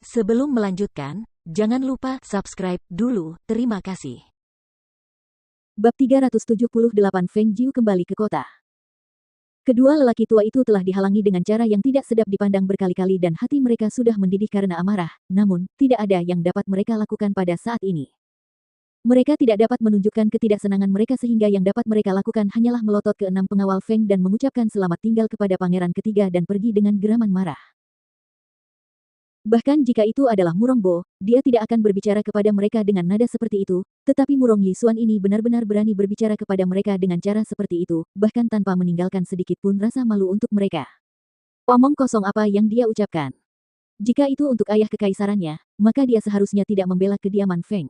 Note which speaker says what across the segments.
Speaker 1: Sebelum melanjutkan, jangan lupa subscribe dulu, terima kasih.
Speaker 2: Bab 378 Feng Jiu kembali ke kota. Kedua lelaki tua itu telah dihalangi dengan cara yang tidak sedap dipandang berkali-kali dan hati mereka sudah mendidih karena amarah, namun, tidak ada yang dapat mereka lakukan pada saat ini. Mereka tidak dapat menunjukkan ketidaksenangan mereka sehingga yang dapat mereka lakukan hanyalah melotot ke 6 pengawal Feng dan mengucapkan selamat tinggal kepada pangeran ketiga dan pergi dengan geraman marah. Bahkan jika itu adalah Murongbo, dia tidak akan berbicara kepada mereka dengan nada seperti itu, tetapi Murong Yisuan ini benar-benar berani berbicara kepada mereka dengan cara seperti itu, bahkan tanpa meninggalkan sedikit pun rasa malu untuk mereka. Omong kosong apa yang dia ucapkan. Jika itu untuk ayah kekaisarannya, maka dia seharusnya tidak membela kediaman Feng.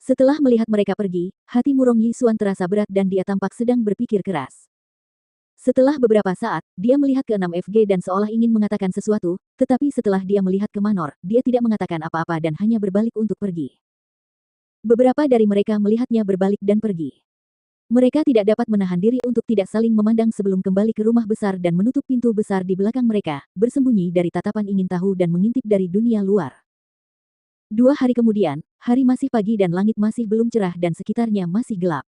Speaker 2: Setelah melihat mereka pergi, hati Murong Yisuan terasa berat dan dia tampak sedang berpikir keras. Setelah beberapa saat, dia melihat ke 6 FG dan seolah ingin mengatakan sesuatu, tetapi setelah dia melihat ke Manor, dia tidak mengatakan apa-apa dan hanya berbalik untuk pergi. Beberapa dari mereka melihatnya berbalik dan pergi. Mereka tidak dapat menahan diri untuk tidak saling memandang sebelum kembali ke rumah besar dan menutup pintu besar di belakang mereka, bersembunyi dari tatapan ingin tahu dan mengintip dari dunia luar. 2 hari kemudian, hari masih pagi dan langit masih belum cerah dan sekitarnya masih gelap.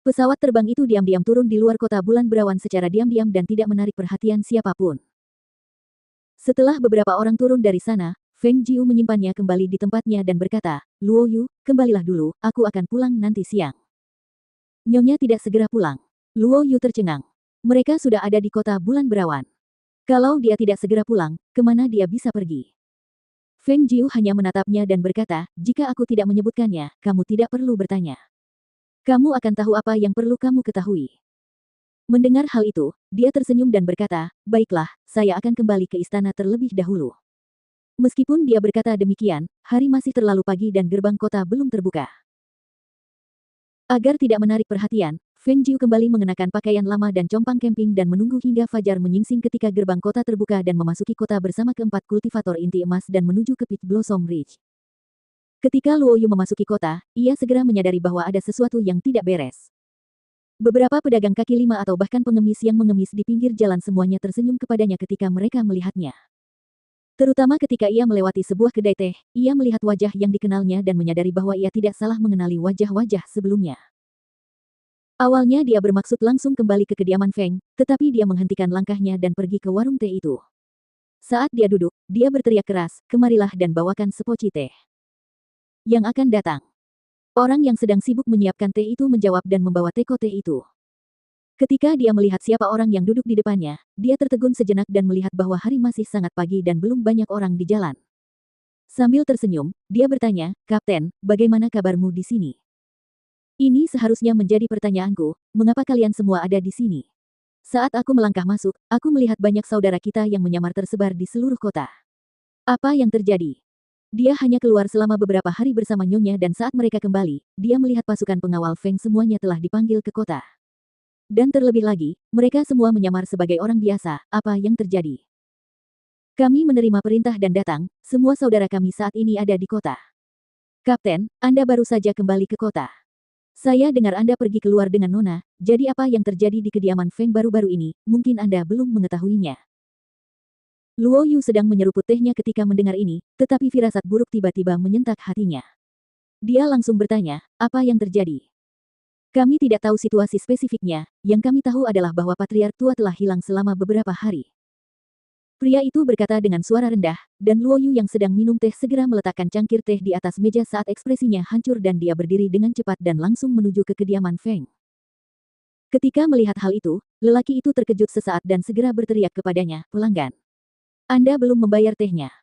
Speaker 2: Pesawat terbang itu diam-diam turun di luar kota bulan berawan secara diam-diam dan tidak menarik perhatian siapapun. Setelah beberapa orang turun dari sana, Feng Jiu menyimpannya kembali di tempatnya dan berkata, "Luo Yu, kembalilah dulu, aku akan pulang nanti siang." Nyonya tidak segera pulang. Luo Yu tercengang. Mereka sudah ada di kota bulan berawan. Kalau dia tidak segera pulang, kemana dia bisa pergi? Feng Jiu hanya menatapnya dan berkata, "Jika aku tidak menyebutkannya, kamu tidak perlu bertanya. Kamu akan tahu apa yang perlu kamu ketahui." Mendengar hal itu, dia tersenyum dan berkata, "Baiklah, saya akan kembali ke istana terlebih dahulu." Meskipun dia berkata demikian, hari masih terlalu pagi dan gerbang kota belum terbuka. Agar tidak menarik perhatian, Feng Jiu kembali mengenakan pakaian lama dan compang camping dan menunggu hingga fajar menyingsing ketika gerbang kota terbuka dan memasuki kota bersama keempat kultivator inti emas dan menuju ke Peach Blossom Ridge. Ketika Luo Yu memasuki kota, ia segera menyadari bahwa ada sesuatu yang tidak beres. Beberapa pedagang kaki lima atau bahkan pengemis yang mengemis di pinggir jalan semuanya tersenyum kepadanya ketika mereka melihatnya. Terutama ketika ia melewati sebuah kedai teh, ia melihat wajah yang dikenalnya dan menyadari bahwa ia tidak salah mengenali wajah-wajah sebelumnya. Awalnya dia bermaksud langsung kembali ke kediaman Feng, tetapi dia menghentikan langkahnya dan pergi ke warung teh itu. Saat dia duduk, dia berteriak keras, "Kemarilah dan bawakan sepoci teh." Yang akan datang. Orang yang sedang sibuk menyiapkan teh itu menjawab dan membawa teko teh itu. Ketika dia melihat siapa orang yang duduk di depannya, dia tertegun sejenak dan melihat bahwa hari masih sangat pagi dan belum banyak orang di jalan. Sambil tersenyum, dia bertanya, "Kapten, bagaimana kabarmu di sini?" Ini seharusnya menjadi pertanyaanku, mengapa kalian semua ada di sini? Saat aku melangkah masuk, aku melihat banyak saudara kita yang menyamar tersebar di seluruh kota. Apa yang terjadi? Dia hanya keluar selama beberapa hari bersama nyonya dan saat mereka kembali, dia melihat pasukan pengawal Feng semuanya telah dipanggil ke kota. Dan terlebih lagi, mereka semua menyamar sebagai orang biasa, apa yang terjadi? Kami menerima perintah dan datang, semua saudara kami saat ini ada di kota. Kapten, Anda baru saja kembali ke kota. Saya dengar Anda pergi keluar dengan Nona, jadi apa yang terjadi di kediaman Feng baru-baru ini, mungkin Anda belum mengetahuinya. Luo Yu sedang menyeruput tehnya ketika mendengar ini, tetapi firasat buruk tiba-tiba menyentak hatinya. Dia langsung bertanya, "Apa yang terjadi?" "Kami tidak tahu situasi spesifiknya, yang kami tahu adalah bahwa patriark tua telah hilang selama beberapa hari." Pria itu berkata dengan suara rendah, dan Luo Yu yang sedang minum teh segera meletakkan cangkir teh di atas meja saat ekspresinya hancur dan dia berdiri dengan cepat dan langsung menuju ke kediaman Feng. Ketika melihat hal itu, lelaki itu terkejut sesaat dan segera berteriak kepadanya, "Pelanggan. Anda belum membayar tehnya."